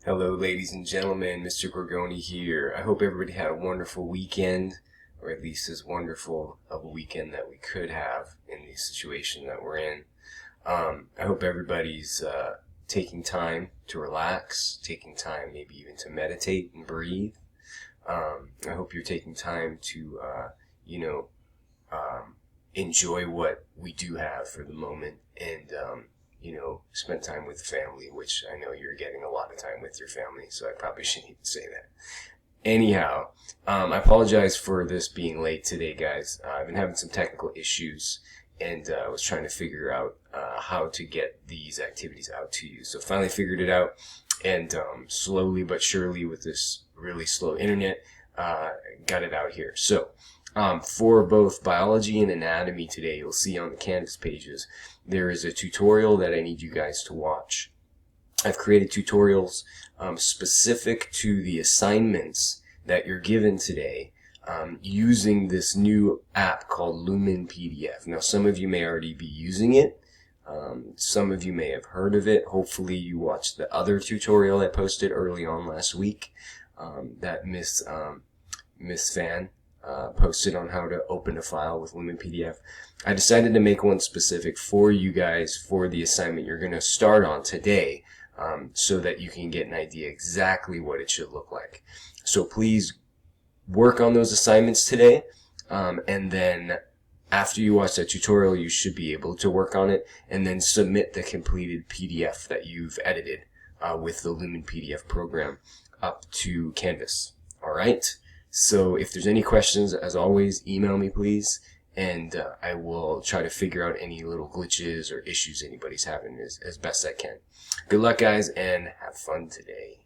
Hello, ladies and gentlemen. Mr. Gorgoni here. I hope everybody had a wonderful weekend, or at least as wonderful of a weekend that we could have in the situation that we're in. I hope everybody's taking time to relax, taking time maybe even to meditate and breathe. I hope you're taking time to, enjoy what we do have for the moment and, spend time with family, which I know you're getting a lot of time with your family, so I probably shouldn't even say that. Anyhow, I apologize for this being late today, guys. I've been having some technical issues, and I was trying to figure out how to get these activities out to you. So finally figured it out, and slowly but surely with this really slow internet, got it out here. So for both biology and anatomy today, you'll see on the Canvas pages, there is a tutorial that I need you guys to watch. I've created tutorials specific to the assignments that you're given today using this new app called Lumen PDF. Now, some of you may already be using it. Some of you may have heard of it. Hopefully you watched the other tutorial I posted early on last week that Miss Fan posted on how to open a file with Lumen PDF. I decided to make one specific for you guys for the assignment you're going to start on today, so that you can get an idea exactly what it should look like. So please work on those assignments today, and then after you watch that tutorial, you should be able to work on it and then submit the completed PDF that you've edited with the Lumen PDF program up to Canvas. All right? So if there's any questions, as always, email me, please, and I will try to figure out any little glitches or issues anybody's having as best I can. Good luck, guys, and have fun today.